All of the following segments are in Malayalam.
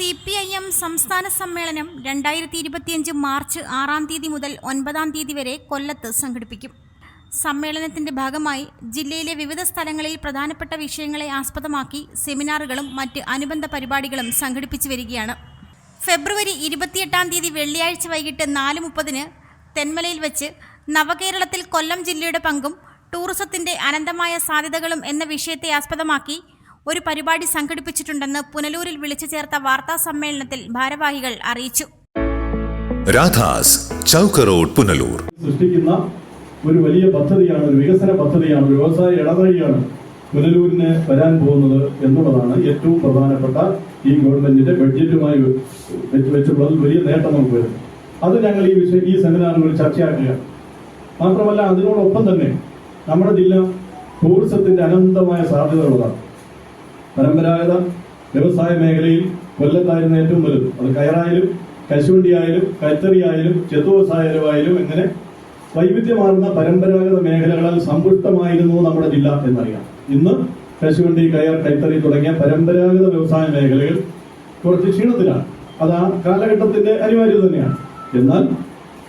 CPIM സംസ്ഥാന സമ്മേളനം 2025 മാർച്ച് 6 മുതൽ 9 വരെ കൊല്ലത്ത് സംഘടിപ്പിക്കും. സമ്മേളനത്തിന്റെ ഭാഗമായി ജില്ലയിലെ വിവിധ സ്ഥലങ്ങളിൽ പ്രധാനപ്പെട്ട വിഷയങ്ങളെ ആസ്പദമാക്കി സെമിനാറുകളും മറ്റ് അനുബന്ധ പരിപാടികളും സംഘടിപ്പിച്ചു വരികയാണ്. ഫെബ്രുവരി 28 വെള്ളിയാഴ്ച വൈകിട്ട് 4:30 തെന്മലയിൽ വെച്ച് നവകേരളത്തിൽ കൊല്ലം ജില്ലയുടെ പങ്കും ടൂറിസത്തിന്റെ അനന്തമായ സാധ്യതകളും എന്ന വിഷയത്തെ ആസ്പദമാക്കി ഒരു പരിപാടി സംഘടിപ്പിച്ചിട്ടുണ്ടെന്ന് പുനലൂരിൽ വിളിച്ചു ചേർത്ത വാർത്താ സമ്മേളനത്തിൽ ഭാരവാഹികൾ അറിയിച്ചു. രാധാസ് ചൗക്ക് റോഡ് പുനലൂർ സൃഷ്ടിക്കുന്ന ഒരു വലിയ പദ്ധതിയാണ്, ഒരു വികസന പദ്ധതിയാണ്, ഒരു വ്യവസായ ഇടനാഴിയാണ് പുനലൂരിന് വരാൻ പോകുന്നത് എന്നുള്ളതാണ് ഏറ്റവും പ്രധാനപ്പെട്ട ഈ ഗവൺമെന്റിന്റെ ബഡ്ജറ്റുമായി വെച്ചുള്ള വലിയ നേട്ടം നമുക്ക് വരും. അത് ഞങ്ങൾ ഈ സെമിനാറുകളിൽ ചർച്ചയാക്കുകയാണ്. മാത്രമല്ല അതിനോടൊപ്പം തന്നെ നമ്മുടെ ജില്ല ടൂറിസത്തിന്റെ അനന്തമായ സാധ്യതകളുള്ളതാണ്. പരമ്പരാഗത വ്യവസായ മേഖലയിൽ കൊല്ലത്തായിരുന്ന ഏറ്റവും വലുത്. അത് കയറായാലും കശുവണ്ടിയായാലും കൈത്തറിയായാലും ചെത്തുവ്യവസായാലും എങ്ങനെ വൈവിധ്യമാർന്ന പരമ്പരാഗത മേഖലകളിൽ സമ്പുഷ്ടമായിരുന്നു നമ്മുടെ ജില്ല എന്നറിയാം. ഇന്ന് കശുവണ്ടി, കയർ, കൈത്തറി തുടങ്ങിയ പരമ്പരാഗത വ്യവസായ മേഖലകൾ കുറച്ച് ക്ഷീണത്തിലാണ്. അത് ആ കാലഘട്ടത്തിന്റെ അനിവാര്യത തന്നെയാണ്. എന്നാൽ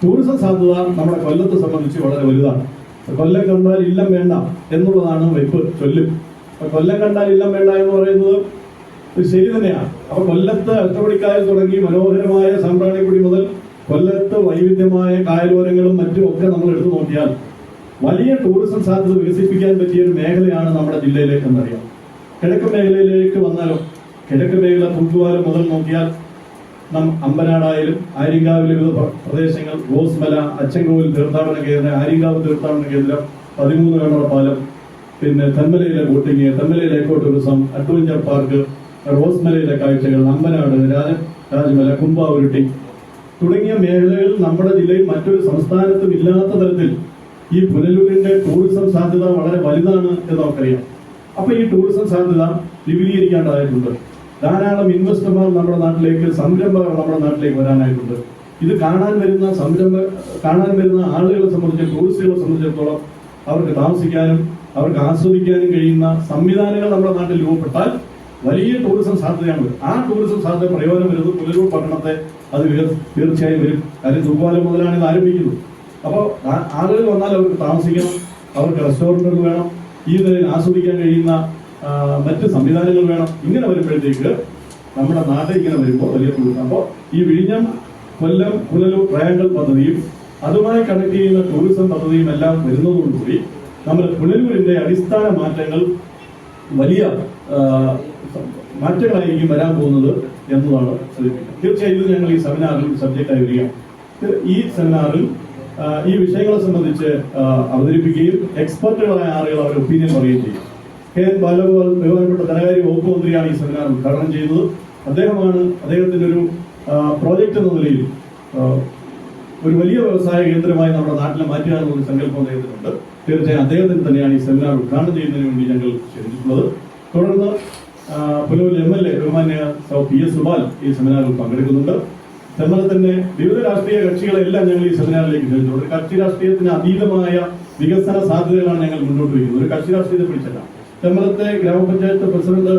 ടൂറിസം സാധ്യത നമ്മുടെ കൊല്ലത്തെ സംബന്ധിച്ച് വളരെ വലുതാണ്. കൊല്ലം കണ്ടാൽ ഇല്ലം വേണ്ട എന്നുള്ളതാണ് വെപ്പ് ചൊല്ലും. കൊല്ലം കണ്ടാൽ ഇല്ലം വേണ്ട എന്ന് പറയുന്നത് ശരി തന്നെയാണ്. അപ്പൊ കൊല്ലത്ത് അഷ്ടപടിക്കായൽ തുടങ്ങി മനോഹരമായ സാമ്പ്രാണിക്കുടി മുതൽ കൊല്ലത്ത് വൈവിധ്യമായ കായലോരങ്ങളും മറ്റും ഒക്കെ നമ്മൾ എടുത്തു നോക്കിയാൽ വലിയ ടൂറിസം സാധ്യത വികസിപ്പിക്കാൻ പറ്റിയ ഒരു മേഖലയാണ് നമ്മുടെ ജില്ലയിലേക്ക് എന്നറിയാം. കിഴക്കൻ മേഖലയിലേക്ക് വന്നാലോ, കിഴക്കൻ മേഖല തൂക്കുവാലം മുതൽ നോക്കിയാൽ അമ്പനാടായാലും ആര്യങ്കാവിലെ വിവിധ പ്രദേശങ്ങൾ, ഗോസ്മല, അച്ചൻകോവിൽ തീർത്ഥാടന കേന്ദ്രം, ആര്യങ്കാവ് തീർത്ഥാടന കേന്ദ്രം, 13 കണ്ണറ പാലം, പിന്നെ തെന്മലയിലെ ബോട്ടിങ്, തെന്മലയിലെ എക്കോ ടൂറിസം, അഡ്വഞ്ചർ പാർക്ക്, റോസ്മലയിലെ കാഴ്ചകൾ, അമ്പനാട്, രാജമല, കുംഭാവുരുട്ടി തുടങ്ങിയ മേഖലകൾ നമ്മുടെ ജില്ലയിൽ മറ്റൊരു സംസ്ഥാനത്തും ഇല്ലാത്ത തരത്തിൽ ഈ പുനലൂരിന്റെ ടൂറിസം സാധ്യത വളരെ വലുതാണ് എന്ന് നമുക്കറിയാം. അപ്പൊ ഈ ടൂറിസം സാധ്യത വിപുലീകരിക്കേണ്ടതായിട്ടുണ്ട്. ധാരാളം ഇൻവെസ്റ്റർമാർ നമ്മുടെ നാട്ടിലേക്ക്, സംരംഭകർ നമ്മുടെ നാട്ടിലേക്ക് വരാനായിട്ടുണ്ട്. ഇത് കാണാൻ വരുന്ന ആളുകളെ സംബന്ധിച്ച്, ടൂറിസ്റ്റുകളെ സംബന്ധിച്ചിടത്തോളം അവർക്ക് താമസിക്കാനും അവർക്ക് ആസ്വദിക്കാനും കഴിയുന്ന സംവിധാനങ്ങൾ നമ്മുടെ നാട്ടിൽ രൂപപ്പെട്ടാൽ വലിയ ടൂറിസം സാധ്യതയാണ്. ആ ടൂറിസം സാധ്യത പ്രയോജനം വരുന്നത് പുനലൂർ പട്ടണത്തെ അത് തീർച്ചയായും വരും. കാര്യം തൂക്കുപാലം മുതലാണ് ഇത് ആരംഭിക്കുന്നത്. അപ്പോൾ ആളുകൾ വന്നാൽ അവർക്ക് താമസിക്കണം, അവർക്ക് റെസ്റ്റോറൻറ്റുകൾ വേണം, ഈ നിലയിൽ ആസ്വദിക്കാൻ കഴിയുന്ന മറ്റ് സംവിധാനങ്ങൾ വേണം. ഇങ്ങനെ വരുമ്പോഴത്തേക്ക് നമ്മുടെ നാട്ടിൽ ഇങ്ങനെ വരുമ്പോൾ വലിയ ടൂറിസം. അപ്പോൾ ഈ വിഴിഞ്ഞം, കൊല്ലം, പുനലൂർ ട്രയാങ്കിൾ പദ്ധതിയും അതുമായി കണക്ട് ചെയ്യുന്ന ടൂറിസം പദ്ധതിയും എല്ലാം വരുന്നതോടുകൂടി നമ്മുടെ പുനലൂരിന്റെ അടിസ്ഥാന മാറ്റങ്ങൾ വലിയ മാറ്റങ്ങളായിരിക്കും വരാൻ പോകുന്നത് എന്നതാണ് സൂചിപ്പിക്കുന്നത്. തീർച്ചയായും ഇത് ഞങ്ങൾ ഈ സെമിനാറിൽ സബ്ജക്റ്റായി വരികയാണ്. ഈ സെമിനാറിൽ ഈ വിഷയങ്ങളെ സംബന്ധിച്ച് അവതരിപ്പിക്കുകയും എക്സ്പെർട്ടുകളായ ആളുകൾ അവരുടെ ഒപ്പീനിയൻ പറയുകയും ചെയ്യും. KN ബാലഗോപാൽ ബഹുമാനപ്പെട്ട ധനകാര്യ വകുപ്പ് മന്ത്രിയാണ് ഈ സെമിനാർ ഉദ്ഘാടനം ചെയ്യുന്നത്. അദ്ദേഹത്തിന്റെ ഒരു പ്രോജക്റ്റ് എന്ന നിലയിൽ ഒരു വലിയ വ്യവസായ കേന്ദ്രമായി നമ്മുടെ നാട്ടിലെ മാറ്റുക എന്നൊരു സങ്കല്പം അദ്ദേഹത്തിനുണ്ട്. തീർച്ചയായും അദ്ദേഹത്തിന് തന്നെയാണ് ഈ സെമിനാർ ഉദ്ഘാടനം ചെയ്യുന്നതിന് വേണ്ടി ഞങ്ങൾ ക്ഷണിച്ചിട്ടുള്ളത്. തുടർന്ന് പുനലൂർ MLA ബഹുമാന്യ PS സുബാൽ ഈ സെമിനാറിൽ പങ്കെടുക്കുന്നുണ്ട്. തെന്മല തന്നെ വിവിധ രാഷ്ട്രീയ കക്ഷികളെല്ലാം ഞങ്ങൾ ഈ സെമിനാറിലേക്ക് ക്ഷണിച്ചിട്ടുണ്ട്. കക്ഷി രാഷ്ട്രീയത്തിന് അതീതമായ വികസന സാധ്യതകളാണ് ഞങ്ങൾ മുന്നോട്ട് വയ്ക്കുന്നത്. ഒരു കക്ഷി രാഷ്ട്രീയത്തെ പിടിച്ചല്ല. തെന്മലത്തെ ഗ്രാമപഞ്ചായത്ത് പ്രസിഡന്റ്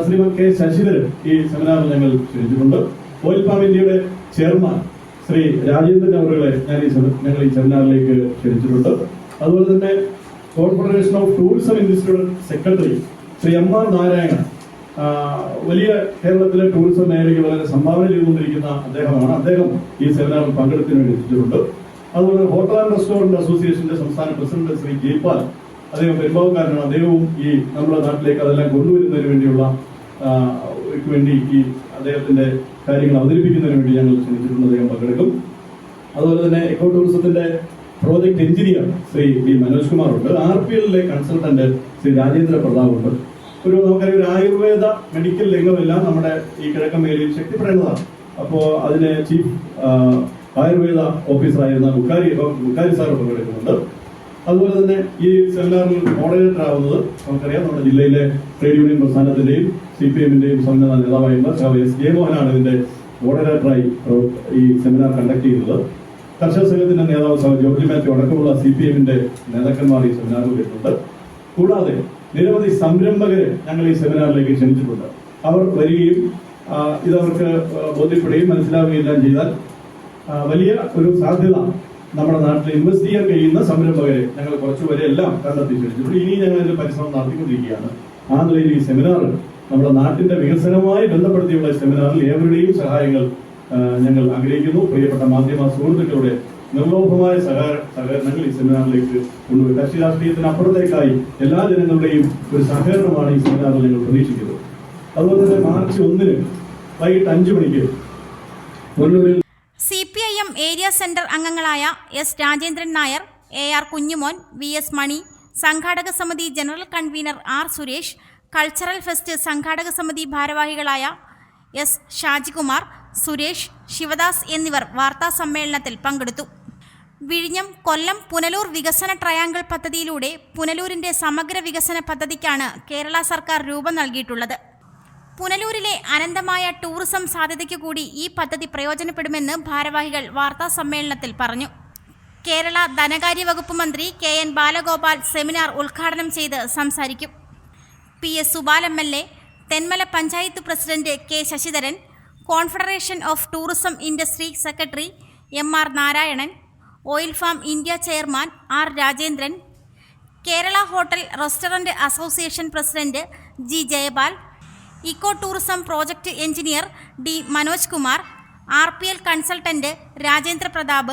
ശ്രീമൻ K ശശിധരൻ ഈ സെമിനാറിൽ ഞങ്ങൾ ക്ഷണിച്ചിട്ടുണ്ട്. ഓയിൽ പാം ഇന്ത്യയുടെ ചെയർമാൻ ശ്രീ രാജേന്ദ്രൻ അവരുകളെ ഞങ്ങൾ ഈ സെമിനാറിലേക്ക് ക്ഷണിച്ചിട്ടുണ്ട്. അതുപോലെ തന്നെ കോൺഫെഡറേഷൻ ഓഫ് ടൂറിസം ഇൻഡസ്ട്രിയുടെ സെക്രട്ടറി ശ്രീ MR നാരായണൻ, വലിയ കേരളത്തിലെ ടൂറിസം മേഖലയ്ക്ക് വളരെ സംഭാവന ചെയ്തുകൊണ്ടിരിക്കുന്ന അദ്ദേഹമാണ്. അദ്ദേഹം ഈ സെമിനാറിൽ പങ്കെടുക്കുന്നതിന് വേണ്ടി എത്തിച്ചിട്ടുണ്ട്. അതുപോലെ ഹോട്ടൽ ആൻഡ് റെസ്റ്റോറന്റ് അസോസിയേഷന്റെ സംസ്ഥാന പ്രസിഡന്റ് ശ്രീ ജയ്പാൽ, അദ്ദേഹം പെരുമ്പാവൂർക്കാരനാണ്. അദ്ദേഹവും ഈ നമ്മുടെ നാട്ടിലേക്ക് അതെല്ലാം കൊണ്ടുവരുന്നതിന് വേണ്ടി ഈ അദ്ദേഹത്തിന്റെ കാര്യങ്ങൾ അവതരിപ്പിക്കുന്നതിന് വേണ്ടി ഞങ്ങൾ ക്ഷണിച്ചിട്ടുണ്ട്. അദ്ദേഹം പങ്കെടുക്കും. അതുപോലെ തന്നെ എക്കോ ടൂറിസത്തിന്റെ project engineer Shri B Manoj Kumar ഉണ്ട്. RPLലെ കൺസൾട്ടന്റ് ശ്രീ രാജേന്ദ്ര പ്രതാപ് ഉണ്ട്. നമുക്കറിയാം, ഒരു ആയുർവേദ മെഡിക്കൽ രംഗമെല്ലാം നമ്മുടെ ഈ കിഴക്കൻ മേഖലയിൽ ശക്തിപ്പെടേണ്ടതാണ്. അപ്പോൾ അതിന് ചീഫ് ആയുർവേദ ഓഫീസറായിരുന്ന ബുക്കാരി സാർ പങ്കെടുക്കുന്നുണ്ട്. അതുപോലെ തന്നെ ഈ സെമിനാറിൽ മോഡറേറ്റർ ആവുന്നത് നമുക്കറിയാം, നമ്മുടെ ജില്ലയിലെ ട്രേഡ് യൂണിയൻ പ്രസ്ഥാനത്തിന്റെയും CPMന്റെയും സന്നദ്ധ നേതാവായിരുന്ന S J മോഹനാണ് ഇതിന്റെ മോഡറേറ്ററായി ഈ സെമിനാർ കണ്ടക്ട് ചെയ്യുന്നത്. കർഷക സംഘത്തിന്റെ നേതാവ് ജോർജ് മാത്യു അടക്കമുള്ള CPMന്റെ നേതാക്കന്മാർ ഈ സെമിനാറിൽ വരുന്നുണ്ട്. കൂടാതെ നിരവധി സംരംഭകരെ ഞങ്ങൾ ഈ സെമിനാറിലേക്ക് ക്ഷണിച്ചിട്ടുണ്ട്. അവർ വരികയും ഇതവർക്ക് ബോധ്യപ്പെടുകയും മനസ്സിലാവുകയും ചെയ്താൽ വലിയ ഒരു സാധ്യത നമ്മുടെ നാട്ടിൽ ഇൻവെസ്റ്റ് ചെയ്യാൻ കഴിയുന്ന സംരംഭകരെ ഞങ്ങൾ കുറച്ചുപേരെ എല്ലാം കണ്ടെത്തിച്ചിട്ടുണ്ട്. ഇനി ഞങ്ങൾ ഇതിൽ പരിശ്രമം നടത്തിക്കൊണ്ടിരിക്കുകയാണ്. ആ നിലയിൽ ഈ സെമിനാർ നമ്മുടെ നാട്ടിന്റെ വികസനവുമായി ബന്ധപ്പെടുത്തിയുള്ള സെമിനാറിൽ ഏവരുടെയും സഹായങ്ങൾ ഞങ്ങൾ ആഗ്രഹിക്കുന്നു. പ്രിയപ്പെട്ട മാധ്യമ സുഹൃത്തുക്കളുടെ നിർലോഭമായ സഹകരണങ്ങൾ ഈ സെമിനാറിലേക്ക് കൊണ്ടുപോയി കക്ഷി രാഷ്ട്രീയത്തിനപ്പുറത്തേക്കായി എല്ലാ ജനങ്ങളുടെയും ഒരു സഹകരണമാണ് ഈ സെമിനാറിൽ ഞങ്ങൾ പ്രതീക്ഷിക്കുന്നത്. അതുപോലെ തന്നെ മാർച്ച് 1 വൈകിട്ട് 5 മണിക്ക് കൊല്ലൂരിൽ CPIM ഏരിയ സെന്റർ അംഗങ്ങളായ S. Rajendran Nair, AR Kunjumon, VS മണി, സംഘാടക സമിതി general convener R. Suresh, cultural fest സംഘാടക സമിതി ഭാരവാഹികളായ S. ഷാജികുമാർ, സുരേഷ്, ശിവദാസ് എന്നിവർ വാർത്താ സമ്മേളനത്തിൽ പങ്കെടുത്തു. വിഴിഞ്ഞം, കൊല്ലം, പുനലൂർ വികസന ട്രയാങ്കിൾ പദ്ധതിയിലൂടെ പുനലൂരിന്റെ സമഗ്ര വികസന പദ്ധതിക്കാണ് കേരള സർക്കാർ രൂപം നൽകിയിട്ടുള്ളത്. പുനലൂരിലെ അനന്തമായ ടൂറിസം സാധ്യതയ്ക്കു കൂടി ഈ പദ്ധതി പ്രയോജനപ്പെടുമെന്ന് ഭാരവാഹികൾ വാർത്താ സമ്മേളനത്തിൽ പറഞ്ഞു. കേരള ധനകാര്യ വകുപ്പ് മന്ത്രി KN ബാലഗോപാൽ സെമിനാർ ഉദ്ഘാടനം ചെയ്ത് സംസാരിക്കും. PS Subal MLA, Thenmala panchayat president K. Sasidharan, confederation of tourism industry secretary MR Narayanan, oil palm India chairman R. Rajendran, Kerala hotel restaurant association president G. Jayapal, eco tourism project engineer D. Manoj Kumar, RPL consultant Rajendra Pratap,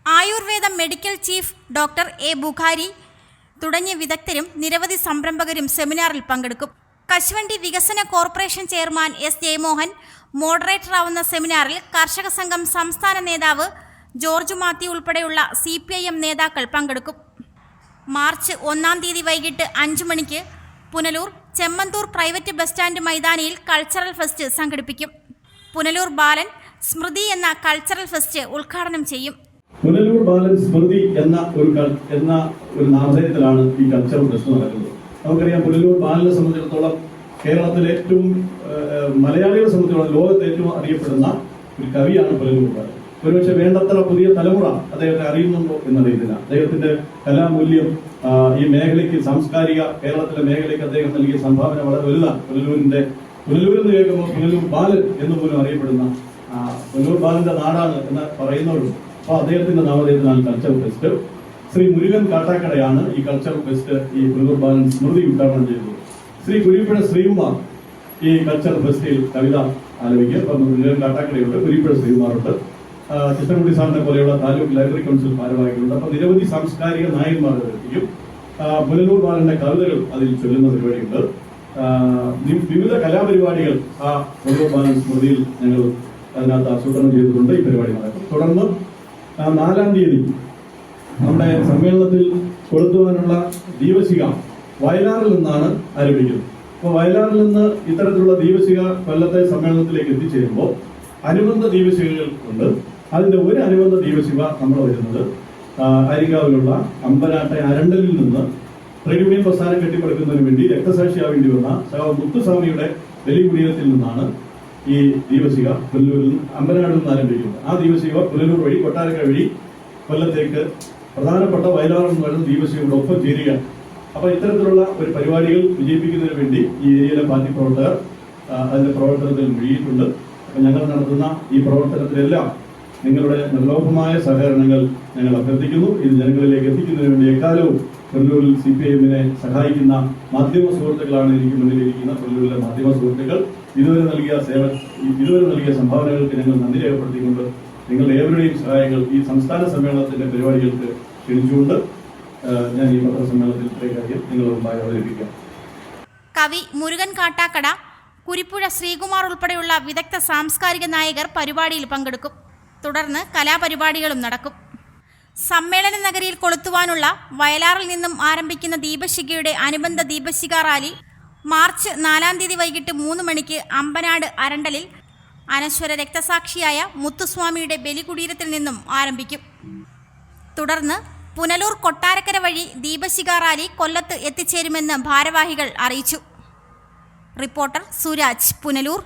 Ayurveda medical chief doctor A. Bukhari തുടങ്ങിയ വിദഗ്ധരും നിരവധി സംരംഭകരും സെമിനാറിൽ പങ്കെടുക്കും. കശുവണ്ടി വികസന കോർപ്പറേഷൻ ചെയർമാൻ S. ജയമോഹൻ മോഡറേറ്ററാവുന്ന സെമിനാറിൽ കർഷക സംഘം സംസ്ഥാന നേതാവ് ജോർജ് മാത്യു ഉൾപ്പെടെയുള്ള CPIM നേതാക്കൾ പങ്കെടുക്കും. മാർച്ച് 1 വൈകിട്ട് 5 മണിക്ക് Punalur Chemmanthur private bus stand മൈതാനിയിൽ കൾച്ചറൽ ഫെസ്റ്റ് സംഘടിപ്പിക്കും. പുനലൂർ ബാലൻ സ്മൃതി എന്ന കൾച്ചറൽ ഫെസ്റ്റ് ഉദ്ഘാടനം ചെയ്യും. പുനലൂർ ബാലൻ സ്മൃതി എന്ന ഒരു നാമധേയത്തിലാണ് ഈ കൾച്ചറൽ ഫെസ്റ്റ് നടക്കുന്നത്. നമുക്കറിയാം, പുനലൂർ ബാലനെ സംബന്ധിച്ചിടത്തോളം കേരളത്തിലെ ഏറ്റവും മലയാളികളെ സംബന്ധിച്ചിടത്തോളം ലോകത്തെ ഏറ്റവും അറിയപ്പെടുന്ന ഒരു കവിയാണ് പുനലൂർ ബാലൻ. ഒരുപക്ഷെ വേണ്ടത്ര പുതിയ തലമുറ അദ്ദേഹത്തെ അറിയുന്നുണ്ടോ എന്നറിയത്തില്ല. അദ്ദേഹത്തിന്റെ കലാമൂല്യം ഈ മേഖലയ്ക്ക്, സാംസ്കാരിക കേരളത്തിലെ മേഖലയ്ക്ക് അദ്ദേഹം നൽകിയ സംഭാവന വളരെ വലുതാണ്. പുനലൂരിൽ നിന്ന് കേൾക്കുമ്പോൾ പുനലൂർ ബാലൻ എന്ന് പോലും അറിയപ്പെടുന്ന പുനലൂർ ബാലന്റെ നാടാണ് എന്ന് പറയുന്നവരും. അപ്പോൾ അദ്ദേഹത്തിന്റെ നാമധേയത്തിലാണ് കൾച്ചറൽ ഫെസ്റ്റ്. ശ്രീ മുരുകൻ കാട്ടാക്കടയാണ് ഈ കൾച്ചറൽ ഫെസ്റ്റ് ഈ പുനലൂർ ബാലൻ സ്മൃതി ഉദ്ഘാടനം ചെയ്തത്. ശ്രീ കുരിപ്പുഴ ശ്രീകുമാർ ഈ കൾച്ചറൽ ഫെസ്റ്റിൽ കവിത ആലപിക്കും. അപ്പം മുരുകൻ കാട്ടാക്കടയുണ്ട്, കുരിപ്പുഴ ശ്രീകുമാറുണ്ട്, ചിത്രകുട്ടി സാറിനെ പോലെയുള്ള താലൂക്ക് ലൈബ്രറി കൗൺസിൽ ഭാരവാഹികളുണ്ട്. അപ്പോൾ നിരവധി സാംസ്കാരിക നായകന്മാർ എത്തിക്കും. പുനലൂർ ബാലന്റെ കവിതകൾ അതിൽ ചൊല്ലുന്ന പരിപാടിയുണ്ട്. വിവിധ കലാപരിപാടികൾ ആ പുനലൂർ ബാലൻ സ്മൃതിയിൽ ഞങ്ങൾ അതിനകത്ത് ആസൂത്രണം ചെയ്തിട്ടുണ്ട്. ഈ പരിപാടി നടക്കും. തുടർന്ന് 4 നമ്മുടെ സമ്മേളനത്തിൽ കൊളുത്തുവാനുള്ള ദീപശിഖ വയലാറിൽ നിന്നാണ് ആരംഭിക്കുന്നത്. അപ്പോൾ വയലാറിൽ നിന്ന് ഇത്തരത്തിലുള്ള ദീപശിഖ കൊല്ലത്തെ സമ്മേളനത്തിലേക്ക് എത്തിച്ചേരുമ്പോൾ അനുബന്ധ ദീപശിഖകൾ ഉണ്ട്. അതിന്റെ ഒരു അനുബന്ധ ദീപശിഖ നമ്മൾ വരുന്നത് അരികാവിലുള്ള അമ്പനാട്ടെ അരണ്ടലിൽ നിന്ന് ട്രേഡ് യൂണിയൻ പ്രസ്ഥാനം കെട്ടിപ്പടുക്കുന്നതിന് വേണ്ടി രക്തസാക്ഷിയാവേണ്ടി വന്ന മുത്തുസ്വാമിയുടെ ബലികുടീരത്തിൽ നിന്നാണ് ഈ ദീപശിഖ പുനലൂരിൽ അമ്പനാടിൽ നിന്ന് ആരംഭിക്കുന്നത്. ആ ദീപശിഖ പുനലൂർ വഴി കൊട്ടാരക്കര വഴി കൊല്ലത്തേക്ക് പ്രധാനപ്പെട്ട വയലാറിൽ നിന്ന് വരുന്ന ദീപശിഖയുടെ ഒപ്പം ചേരുക. അപ്പൊ ഇത്തരത്തിലുള്ള ഒരു പരിപാടികൾ വിജയിപ്പിക്കുന്നതിന് വേണ്ടി ഈ ഏരിയയിലെ പാർട്ടി പ്രവർത്തകർ അതിന്റെ പ്രവർത്തനത്തിൽ മുഴുകിയിട്ടുണ്ട്. അപ്പൊ ഞങ്ങൾ നടത്തുന്ന ഈ പ്രവർത്തനത്തിലെല്ലാം നിങ്ങളുടെ നിർലോഭമായ സഹകരണങ്ങൾ ഞങ്ങൾ അഭ്യർത്ഥിക്കുന്നു. ഇത് ജനങ്ങളിലേക്ക് എത്തിക്കുന്നതിന് വേണ്ടി എക്കാലവും പുനലൂരിൽ CPIMനെ സഹായിക്കുന്ന മാധ്യമ സുഹൃത്തുക്കളാണ് എനിക്ക് മുന്നിലിരിക്കുന്ന പുനലൂരിലെ മാധ്യമ സുഹൃത്തുക്കൾ. ഇതുവരെ നൽകിയ സംഭാവനകൾക്ക് ഞങ്ങൾ നന്ദി രേഖപ്പെടുത്തിക്കൊണ്ട് നിങ്ങളുടെ ഏവരുടെയും സഹായങ്ങൾ ഈ സംസ്ഥാന സമ്മേളനത്തിന്റെ പരിപാടികൾക്ക് ക്ഷണിച്ചുകൊണ്ട് ഞാൻ ഈ പത്രസമ്മേളനത്തിൽ ഇത്രയും കാര്യം നിങ്ങളുടെ മുമ്പായി അവതരിപ്പിക്കാം. കവി മുരുകൻ കാട്ടാക്കട, കുരിപ്പുഴ ശ്രീകുമാർ ഉൾപ്പെടെയുള്ള വിദഗ്ധ സാംസ്കാരിക നായകർ പരിപാടിയിൽ പങ്കെടുക്കും. തുടർന്ന് കലാപരിപാടികളും നടക്കും. സമ്മേളന നഗരിയിൽ കൊളുത്തുവാനുള്ള വയലാറിൽ നിന്നും ആരംഭിക്കുന്ന ദീപശിഖയുടെ അനുബന്ധ ദീപശിഖ റാലി മാർച്ച് 4 വൈകിട്ട് 3 മണിക്ക് അമ്പനാട് അരണ്ടലിൽ അനശ്വര രക്തസാക്ഷിയായ മുത്തുസ്വാമിയുടെ ബലികുടീരത്തിൽ നിന്നും ആരംഭിക്കും. തുടർന്ന് പുനലൂർ കൊട്ടാരക്കര വഴി ദീപശിഖ റാലി കൊല്ലത്ത് എത്തിച്ചേരുമെന്ന് ഭാരവാഹികൾ അറിയിച്ചു. റിപ്പോർട്ടർ സുരാജ്, പുനലൂർ.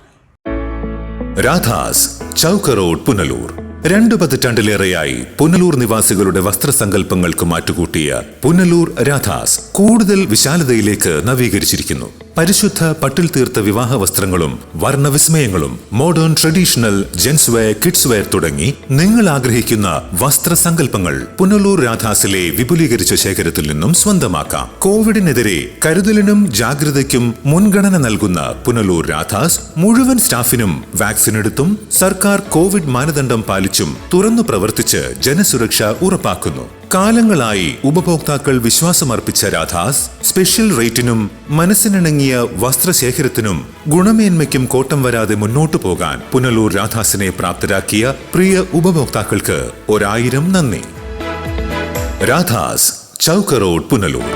രാധാസ്, ചൗക്ക് റോഡ്, പുനലൂർ. 2 പതിറ്റാണ്ടിലേറെയായി പുനലൂർ നിവാസികളുടെ വസ്ത്രസങ്കല്പങ്ങൾക്ക് മാറ്റുകൂട്ടിയ പുനലൂർ രാധാസ് കൂടുതൽ വിശാലതയിലേക്ക് നവീകരിച്ചിരിക്കുന്നു. പരിശുദ്ധ പട്ടിൽ തീർത്ത വിവാഹ വസ്ത്രങ്ങളും വർണ്ണവിസ്മയങ്ങളും modern traditional gents wear kids wear തുടങ്ങി നിങ്ങൾ ആഗ്രഹിക്കുന്ന വസ്ത്രസങ്കല്പങ്ങൾ പുനലൂർ രാധാസിലെ വിപുലീകരിച്ച ശേഖരത്തിൽ നിന്നും സ്വന്തമാക്കാം. കോവിഡിനെതിരെ കരുതലിനും ജാഗ്രതയ്ക്കും മുൻഗണന നൽകുന്ന പുനലൂർ രാധാസ് മുഴുവൻ സ്റ്റാഫിനും വാക്സിൻ എടുത്തും സർക്കാർ കോവിഡ് മാനദണ്ഡം പാലിച്ചും തുറന്നു പ്രവർത്തിച്ച് ജനസുരക്ഷ ഉറപ്പാക്കുന്നു. കാലങ്ങളായി ഉപഭോക്താക്കൾ വിശ്വാസമർപ്പിച്ച രാധാസ് സ്പെഷ്യൽ റേറ്റിനും മനസ്സിനിണങ്ങിയ വസ്ത്രശേഖരത്തിനും ഗുണമേന്മയ്ക്കും കോട്ടം വരാതെ മുന്നോട്ടു പോകാൻ പുനലൂർ രാധാസിനെ പ്രാപ്തരാക്കിയ പ്രിയ ഉപഭോക്താക്കൾക്ക് 1000 നന്ദി. രാധാസ്, ചൗക്ക് റോഡ്, പുനലൂർ.